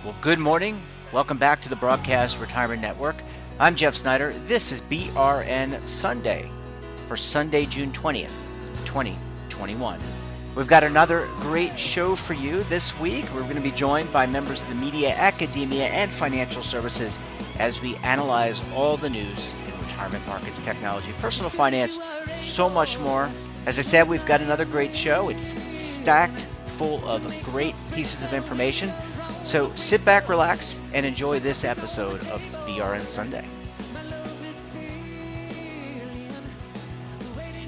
Well, good morning. Welcome back to the Broadcast Retirement Network. I'm Jeff Snyder. This is BRN Sunday for Sunday, June 20th, 2021. We've got another great show for you this week. We're going to be joined by members of the media, academia, and financial services as we analyze all the news in retirement markets, technology, personal finance, so much more. As I said, we've got another great show. It's stacked full of great pieces of information. So sit back, relax, and enjoy this episode of BRN Sunday.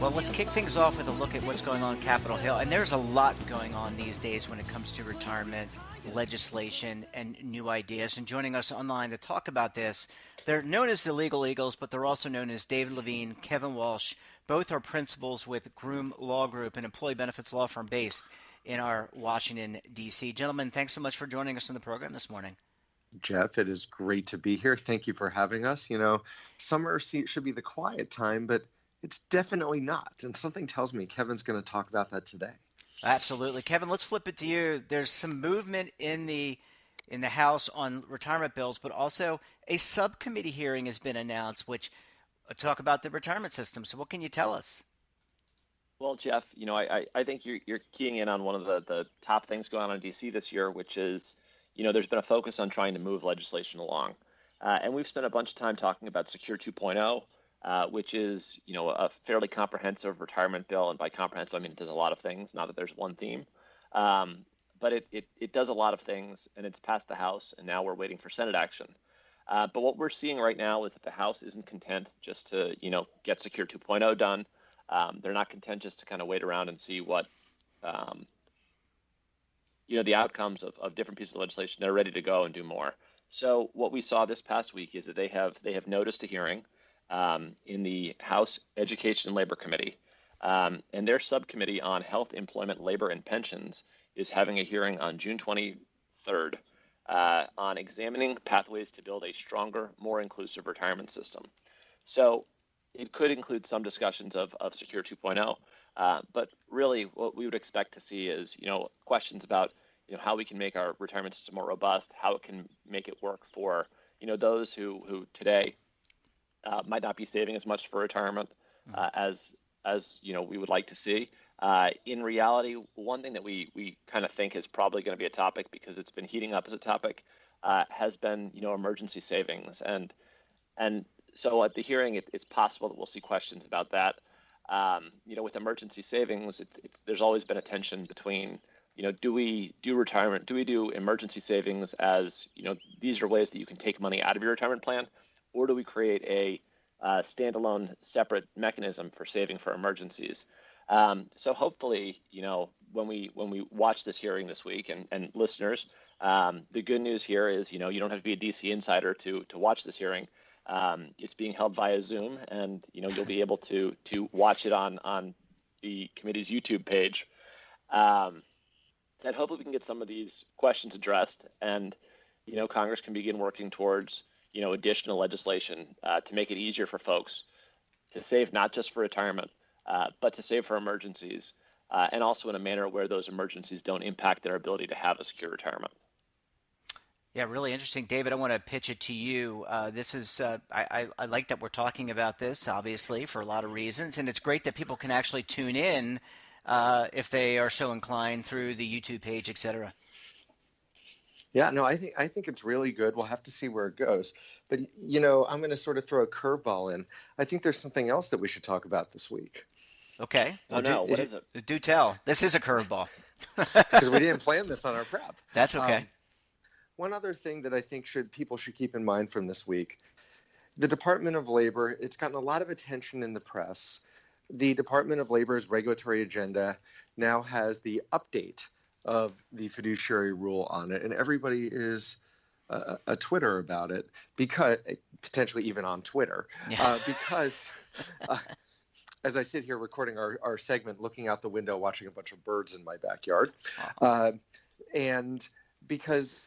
Well, let's kick things off with a look at what's going on Capitol Hill. And there's a lot going on these days when it comes to retirement legislation and new ideas. And joining us online to talk about this, they're known as the Legal Eagles, but they're also known as David Levine, Kevin Walsh. Both are principals with Groom Law Group, an employee benefits law firm based in our Washington, D.C. Gentlemen, thanks so much for joining us on the program this morning. Jeff, it is great to be here. Thank you for having us. You know, summer should be the quiet time, but it's definitely not. And something tells me Kevin's going to talk about that today. Absolutely. Kevin, let's flip it to you. There's some movement in the House on retirement bills, but also a subcommittee hearing has been announced, which talk about the retirement system. So what can you tell us? Well, Jeff, I think you're keying in on one of the top things going on in D.C. this year, which is, there's been a focus on trying to move legislation along. And we've spent a bunch of time talking about Secure 2.0, which is, a fairly comprehensive retirement bill. And by comprehensive, I mean it does a lot of things, not that there's one theme. But it does a lot of things, and it's passed the House, and now we're waiting for Senate action. But what we're seeing right now is that the House isn't content just to, get Secure 2.0 done. They're not content just to kind of wait around and see what, the outcomes of different pieces of legislation. They're ready to go and do more. So what we saw this past week is that they have noticed a hearing in the House Education and Labor Committee, and their subcommittee on health, employment, labor, and pensions is having a hearing on June 23rd on examining pathways to build a stronger, more inclusive retirement system. So it could include some discussions of Secure 2.0, but really what we would expect to see is, questions about, how we can make our retirement system more robust, how it can make it work for, those who today might not be saving as much for retirement as we would like to see. In reality, one thing that we kind of think is probably going to be a topic because it's been heating up as a topic has been, emergency savings. And so at the hearing, it's possible that we'll see questions about that. With emergency savings, there's always been a tension between, do we do retirement? Do we do emergency savings as, these are ways that you can take money out of your retirement plan? Or do we create a standalone separate mechanism for saving for emergencies? So hopefully, when we watch this hearing this week and listeners, the good news here is, you don't have to be a DC insider to watch this hearing. It's being held via Zoom, and you'll be able to watch it on the committee's YouTube page. And hopefully we can get some of these questions addressed, and Congress can begin working towards additional legislation to make it easier for folks to save, not just for retirement, but to save for emergencies, and also in a manner where those emergencies don't impact their ability to have a secure retirement. Yeah, really interesting. David, I want to pitch it to you. This is, I like that we're talking about this, obviously, for a lot of reasons. And it's great that people can actually tune in if they are so inclined through the YouTube page, et cetera. Yeah, no, I think it's really good. We'll have to see where it goes. But, I'm going to sort of throw a curveball in. I think there's something else that we should talk about this week. Okay. Well, what is it? Do tell. This is a curveball. Because we didn't plan this on our prep. That's okay. One other thing that I think people should keep in mind from this week, the Department of Labor, it's gotten a lot of attention in the press. The Department of Labor's regulatory agenda now has the update of the fiduciary rule on it, and everybody is a Twitter about it, because potentially even on Twitter, because as I sit here recording our segment, looking out the window, watching a bunch of birds in my backyard, and because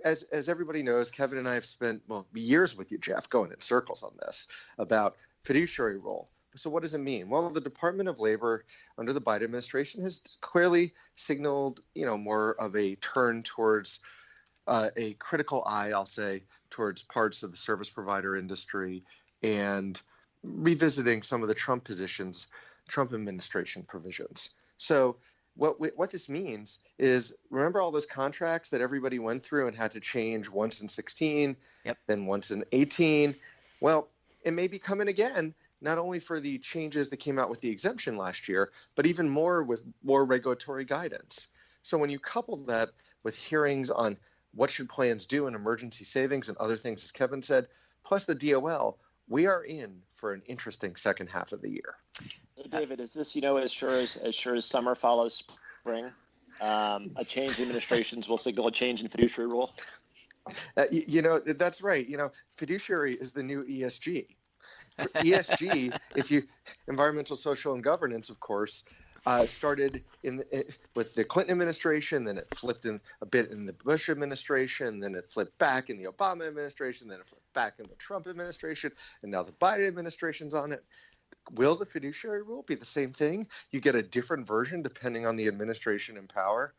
as everybody knows, Kevin and I have spent years with you, Jeff, going in circles on this about fiduciary role. So what does it mean? Well, the Department of Labor under the Biden administration has clearly signaled, more of a turn towards a critical eye, I'll say, towards parts of the service provider industry and revisiting some of the Trump positions, Trump administration provisions. So what this means is, remember all those contracts that everybody went through and had to change once in 16, Yep. then once in 18? Well, it may be coming again, not only for the changes that came out with the exemption last year, but even more with more regulatory guidance. So when you couple that with hearings on what should plans do in emergency savings and other things, as Kevin said, plus the DOL, we are in for an interesting second half of the year. So David, is this, as sure as summer follows spring, a change in administrations will signal a change in fiduciary rule? That's right. Fiduciary is the new ESG. ESG, environmental, social, and governance, of course, started with the Clinton administration, then it flipped in a bit in the Bush administration, then it flipped back in the Obama administration, then it flipped back in the Trump administration, and now the Biden administration's on it. Will the fiduciary rule be the same thing? You get a different version depending on the administration in power.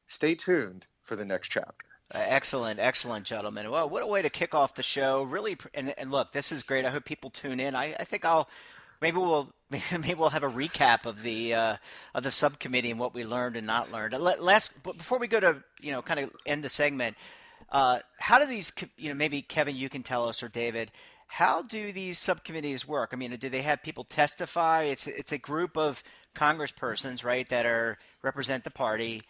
Stay tuned for the next chapter. Excellent, gentlemen. Well, what a way to kick off the show. Really, and look, this is great. I hope people tune in. I think maybe we'll have a recap of the subcommittee and what we learned and not learned. But before we go to kind of end the segment, how do these maybe Kevin, you can tell us, or David, how do these subcommittees work? I mean, do they have people testify? It's a group of congresspersons, right, that represent the party,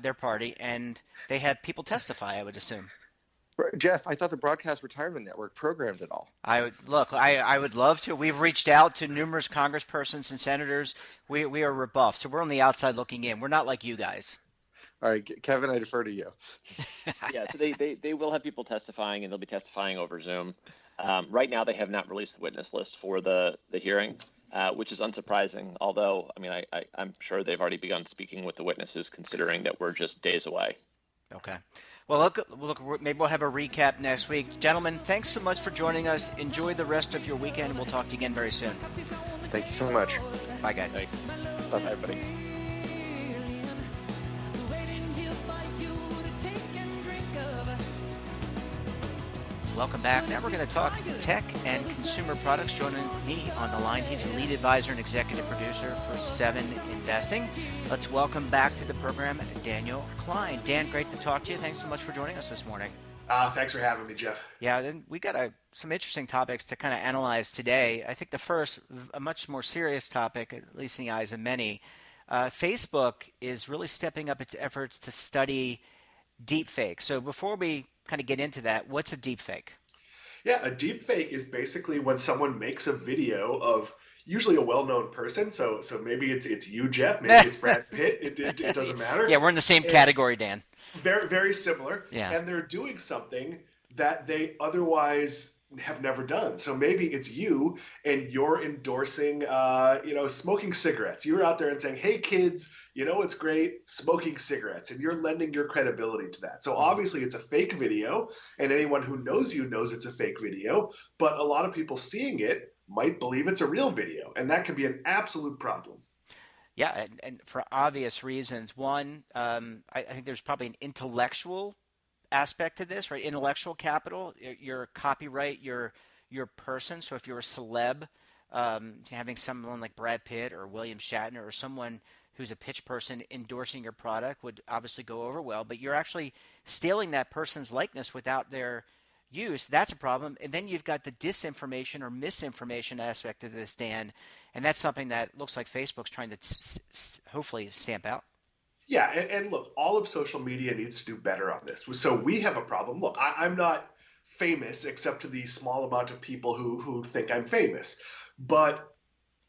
their party, and they have people testify, I would assume. Jeff, I thought the Broadcast Retirement Network programmed it all. I would love to. We've reached out to numerous congresspersons and senators. We are rebuffed, so we're on the outside looking in. We're not like you guys. All right, Kevin, I defer to you. Yeah, so they will have people testifying, and they'll be testifying over Zoom. Right now, they have not released the witness list for the hearing, which is unsurprising. Although, I mean, I'm sure they've already begun speaking with the witnesses, considering that we're just days away. Okay. Well, look, maybe we'll have a recap next week. Gentlemen, thanks so much for joining us. Enjoy the rest of your weekend. We'll talk to you again very soon. Thank you so much. Bye, guys. Thanks. Bye, everybody. Welcome back. Now we're going to talk tech and consumer products. Joining me on the line, he's a lead advisor and executive producer for 7 Investing. Let's welcome back to the program Daniel Klein. Dan, great to talk to you. Thanks so much for joining us this morning. Thanks for having me, Jeff. Yeah, then we got some interesting topics to kind of analyze today. I think the first, a much more serious topic, at least in the eyes of many, Facebook is really stepping up its efforts to study deepfake. So before we kind of get into that, what's a deepfake? Yeah, a deepfake is basically when someone makes a video of usually a well-known person. So maybe it's you, Jeff. Maybe it's Brad Pitt. It doesn't matter. Yeah, we're in the same category, Dan. Very, very similar. Yeah. And they're doing something that they otherwise have never done. So maybe it's you and you're endorsing, smoking cigarettes. You're out there and saying, hey, kids, it's great, smoking cigarettes. And you're lending your credibility to that. So obviously it's a fake video, and anyone who knows you knows it's a fake video. But a lot of people seeing it might believe it's a real video. And that can be an absolute problem. Yeah, and for obvious reasons. One, I think there's probably an intellectual aspect to this, right? Intellectual capital, your copyright, your person. So if you're a celeb, having someone like Brad Pitt or William Shatner or someone who's a pitch person endorsing your product would obviously go over well, but you're actually stealing that person's likeness without their use. That's a problem. And then you've got the disinformation or misinformation aspect of this, Dan, and that's something that looks like Facebook's trying to hopefully stamp out. Yeah, and look, all of social media needs to do better on this. So we have a problem. Look, I'm not famous except to the small amount of people who think I'm famous. But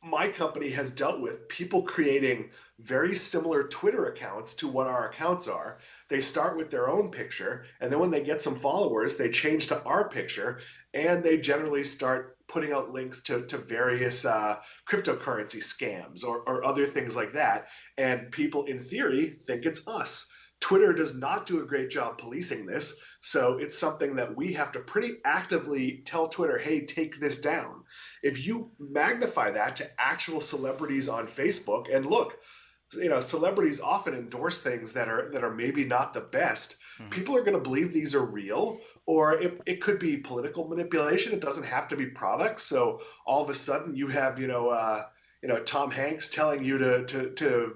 my company has dealt with people creating very similar Twitter accounts to what our accounts are. They start with their own picture, and then when they get some followers, they change to our picture, and they generally start putting out links to various cryptocurrency scams or other things like that. And people, in theory, think it's us. Twitter does not do a great job policing this, so it's something that we have to pretty actively tell Twitter, hey, take this down. If you magnify that to actual celebrities on Facebook, and look, celebrities often endorse things that are maybe not the best, Mhm. People are going to believe these are real, or it could be political manipulation. It doesn't have to be products. So all of a sudden you have, Tom Hanks telling you to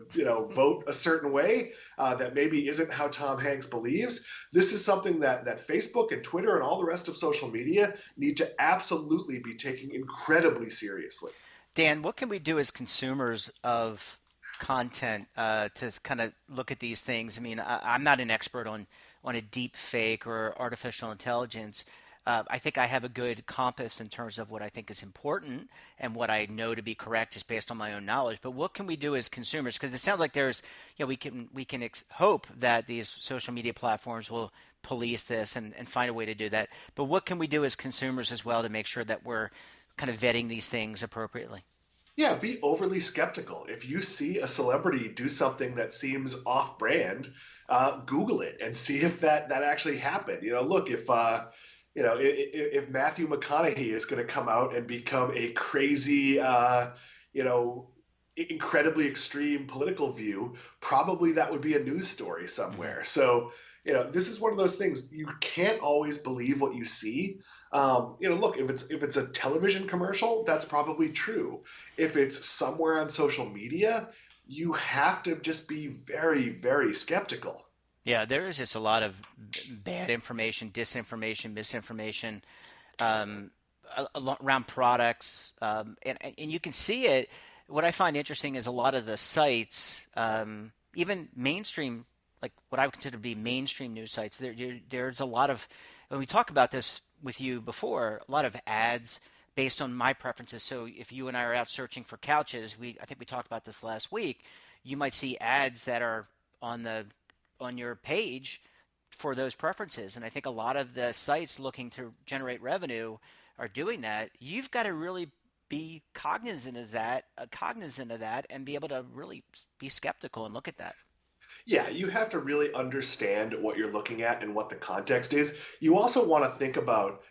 vote a certain way that maybe isn't how Tom Hanks believes. This is something that Facebook and Twitter and all the rest of social media need to absolutely be taking incredibly seriously. Dan, what can we do as consumers of content to kind of look at these things? I mean, I'm not an expert on a deep fake or artificial intelligence. I think I have a good compass in terms of what I think is important and what I know to be correct just based on my own knowledge. But what can we do as consumers? Because it sounds like there's, we can hope that these social media platforms will police this and find a way to do that. But what can we do as consumers as well to make sure that we're kind of vetting these things appropriately? Yeah, be overly skeptical. If you see a celebrity do something that seems off-brand, Google it and see if that actually happened. Look, if Matthew McConaughey is going to come out and become a crazy, you know, incredibly extreme political view, probably that would be a news story Hmm. somewhere. So, this is one of those things you can't always believe what you see. Look, if it's a television commercial, that's probably true. If it's somewhere on social media, you have to just be very, very skeptical. Yeah, there is just a lot of bad information, disinformation, misinformation around products, and you can see it. What I find interesting is a lot of the sites, even mainstream, like what I would consider to be mainstream news sites. There's a lot of, when we talk about this with you before, a lot of ads based on my preferences. So if you and I are out searching for couches, I think we talked about this last week. You might see ads that are on the on your page for those preferences. And I think a lot of the sites looking to generate revenue are doing that. You've got to really be cognizant of that, and be able to really be skeptical and look at that. Yeah, you have to really understand what you're looking at and what the context is. You also want to think about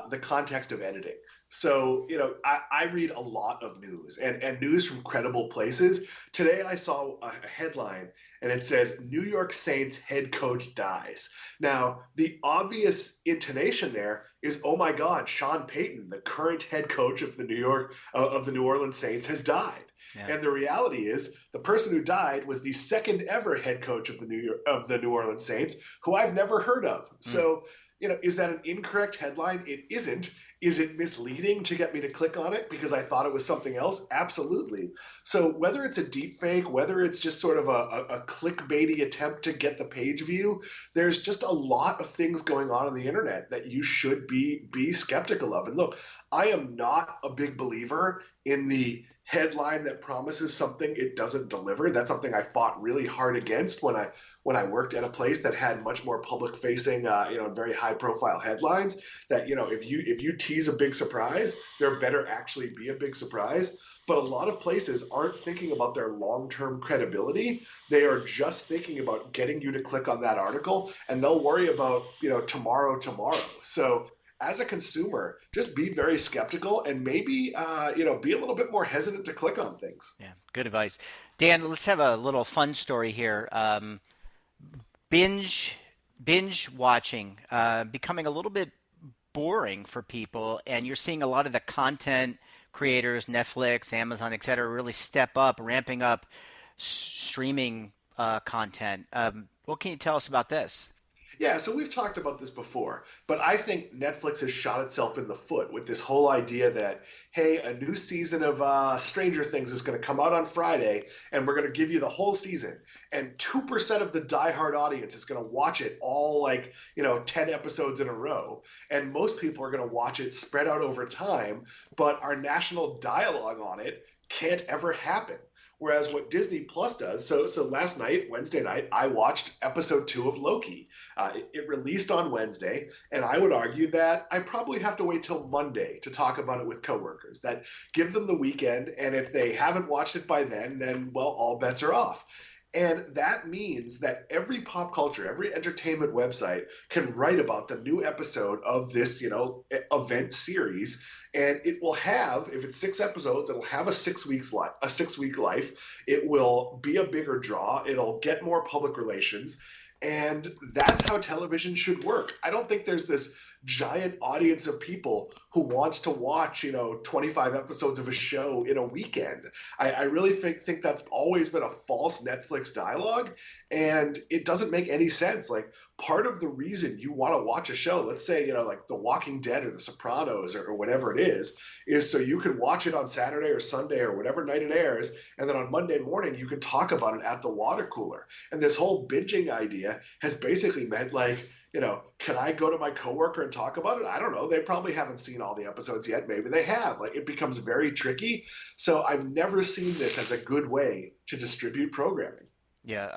the context of editing. So, I read a lot of news and news from credible places. Today I saw a headline and it says New York Saints head coach dies. Now, the obvious intonation there is, oh my God, Sean Payton, the current head coach of the New Orleans Saints, has died. Yeah. And the reality is, the person who died was the second ever head coach of the New Orleans Saints, who I've never heard of. Mm. So, is that an incorrect headline? It isn't. Is it misleading to get me to click on it because I thought it was something else? Absolutely. So whether it's a deep fake, whether it's just sort of a clickbaity attempt to get the page view, there's just a lot of things going on the internet that you should be skeptical of. And look, I am not a big believer in the headline that promises something it doesn't deliver. That's something I fought really hard against when I worked at a place that had much more public facing, very high profile headlines. That if you tease a big surprise, there better actually be a big surprise. But a lot of places aren't thinking about their long term credibility. They are just thinking about getting you to click on that article, and they'll worry about tomorrow. So as a consumer, just be very skeptical and maybe be a little bit more hesitant to click on things. Yeah, good advice. Dan, let's have a little fun story here. Binge binge watching becoming a little bit boring for people, and you're seeing a lot of the content creators, Netflix, Amazon, et cetera, really step up, ramping up streaming content. What can you tell us about this? Yeah, so we've talked about this before, but I think Netflix has shot itself in the foot with this whole idea that, hey, a new season of Stranger Things is going to come out on Friday, and we're going to give you the whole season. And 2% of the diehard audience is going to watch it all 10 episodes in a row. And most people are going to watch it spread out over time, but our national dialogue on it can't ever happen. Whereas what Disney Plus does, so last night, Wednesday night, I watched episode 2 of Loki. It released on Wednesday, and I would argue that I probably have to wait till Monday to talk about it with coworkers. That give them the weekend, and if they haven't watched it by then, well, all bets are off. And that means that every pop culture, every entertainment website can write about the new episode of this, event series. And it will have, if it's 6 episodes, it'll have a 6 week life. It will be a bigger draw. It'll get more public relations. And that's how television should work. I don't think there's this giant audience of people who wants to watch, 25 episodes of a show in a weekend. I really think that's always been a false Netflix dialogue, and it doesn't make any sense. Like, part of the reason you want to watch a show, let's say, like The Walking Dead or The Sopranos or whatever it is so you can watch it on Saturday or Sunday or whatever night it airs, and then on Monday morning you can talk about it at the water cooler. And this whole binging idea has basically meant, like, can I go to my coworker and talk about it? I don't know. They probably haven't seen all the episodes yet. Maybe they have. Like, it becomes very tricky. So I've never seen this as a good way to distribute programming. Yeah.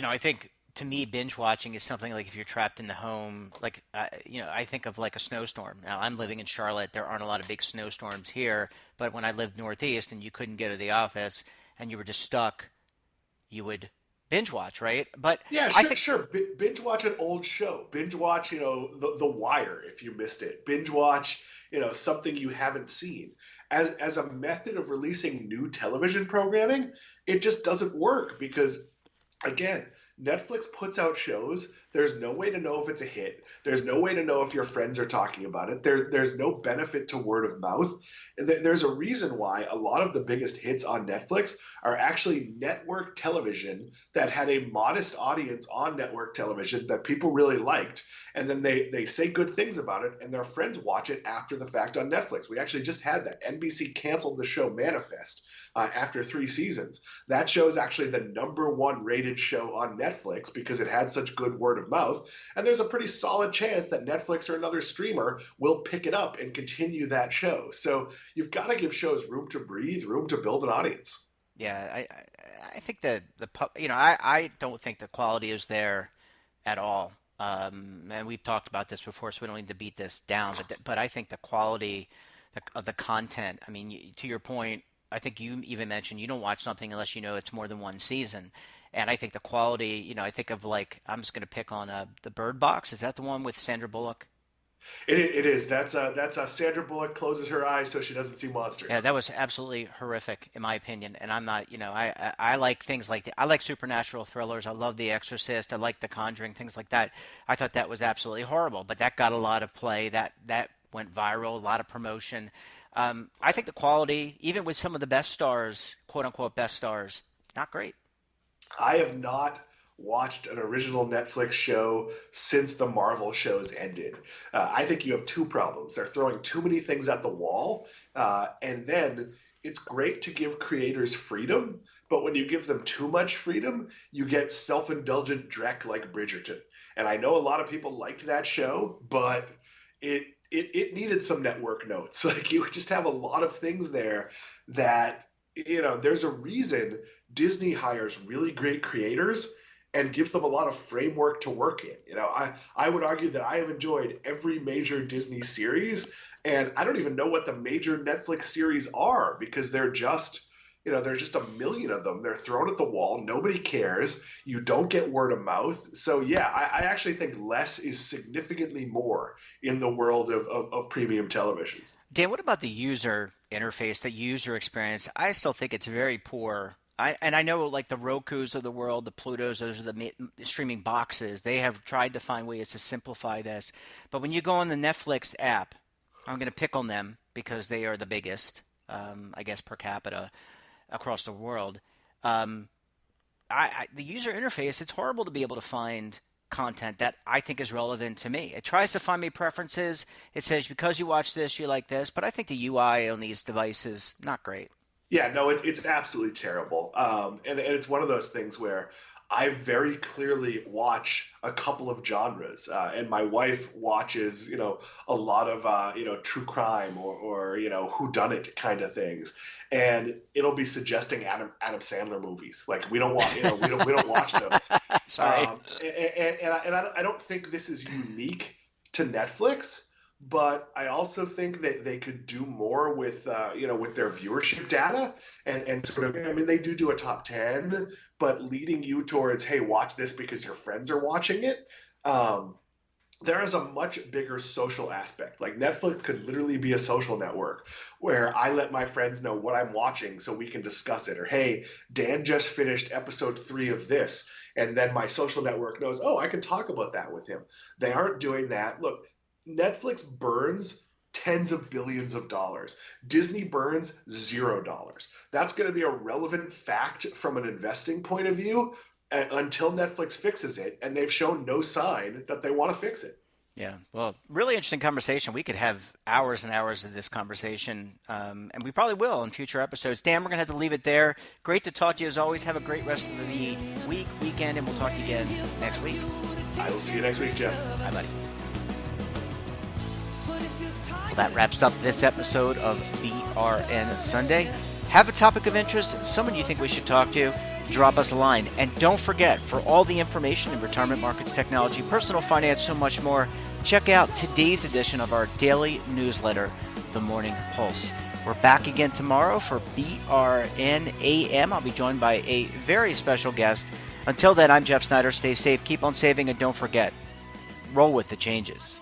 I think to me, binge watching is something like if you're trapped in the home, like, I think of like a snowstorm. Now, I'm living in Charlotte. There aren't a lot of big snowstorms here. But when I lived Northeast and you couldn't get to the office and you were just stuck, you would binge watch, right? But Yeah, I sure, think, sure. Binge watch an old show. Binge watch, the Wire if you missed it. Binge watch, something you haven't seen. As a method of releasing new television programming, it just doesn't work because, again, Netflix puts out shows. There's no way to know if it's a hit. There's no way to know if your friends are talking about it. There's no benefit to word of mouth. And there's a reason why a lot of the biggest hits on Netflix are actually network television that had a modest audience on network television that people really liked. And then they say good things about it, and their friends watch it after the fact on Netflix. We actually just had that. NBC canceled the show Manifest after 3 seasons. That show is actually the #1 rated show on Netflix because it had such good word of mouth. And there's a pretty solid chance that Netflix or another streamer will pick it up and continue that show. So you've got to give shows room to breathe, room to build an audience. yeah, I think that I don't think the quality is there at all. And we've talked about this before, so we don't need to beat this down. But I think the quality of the content. I mean, to your point, I think you even mentioned you don't watch something unless you know it's more than one season. And I think the quality, I think of like I'm just going to pick on the Bird Box. Is that the one with Sandra Bullock? It is. That's Sandra Bullock closes her eyes so she doesn't see Yeah, monsters. that was absolutely horrific in my opinion. And I'm not, I like things like that. I like supernatural thrillers. I love The Exorcist. I like The Conjuring, things like that. I thought that was absolutely horrible, but that got a lot of play. That went viral, a lot of promotion. I think the quality, even with some of the best stars, quote unquote best stars, not great. I have not watched an original Netflix show since the Marvel shows ended. I think you have two problems. They're throwing too many things at the wall, and then it's great to give creators freedom, but when you give them too much freedom, you get self-indulgent dreck like Bridgerton. And I know a lot of people liked that show, but it needed some network notes. Like, you just have a lot of things there that, there's a reason Disney hires really great creators and gives them a lot of framework to work in. I would argue that I have enjoyed every major Disney series, and I don't even know what the major Netflix series are because they're just, there's just a million of them. They're thrown at the wall. Nobody cares. You don't get word of mouth. So yeah, I actually think less is significantly more in the world of premium television. Dan, what about the user interface, the user experience? I still think it's very poor. And I know like the Rokus of the world, the Plutos, those are the streaming boxes. They have tried to find ways to simplify this. But when you go on the Netflix app, I'm going to pick on them because they are the biggest, I guess, per capita across the world. The user interface, it's horrible to be able to find content that I think is relevant to me. It tries to find me preferences. It says, because you watch this, you like this. But I think the UI on these devices, not great. Yeah, no, it's absolutely terrible. And it's one of those things where I very clearly watch a couple of genres, and my wife watches, a lot of, true crime or whodunit kind of things, and it'll be suggesting Adam Sandler movies. Like, we don't watch, we don't watch those. Sorry. I don't think this is unique to Netflix. But I also think that they could do more with, with their viewership data and sort of, I mean, they do a top 10, but leading you towards, hey, watch this because your friends are watching it. There is a much bigger social aspect. Like, Netflix could literally be a social network where I let my friends know what I'm watching so we can discuss it. Or, hey, Dan just finished episode 3 of this. And then my social network knows, oh, I can talk about that with him. They aren't doing that. Look, Netflix burns tens of billions of dollars. Disney burns $0. That's going to be a relevant fact from an investing point of view until Netflix fixes it, and they've shown no sign that they want to fix it. Yeah, well, really interesting conversation. We could have hours and hours of this conversation, and we probably will in future episodes. Dan, we're going to have to leave it there. Great to talk to you as always. Have a great rest of the weekend, and we'll talk to you again next week. I will see you next week, Jeff. Bye, buddy. Well, that wraps up this episode of BRN Sunday. Have a topic of interest, someone you think we should talk to, drop us a line. And don't forget, for all the information in retirement markets, technology, personal finance, so much more, check out today's edition of our daily newsletter, The Morning Pulse. We're back again tomorrow for BRN AM. I'll be joined by a very special guest. Until then, I'm Jeff Snyder. Stay safe, keep on saving, and don't forget, roll with the changes.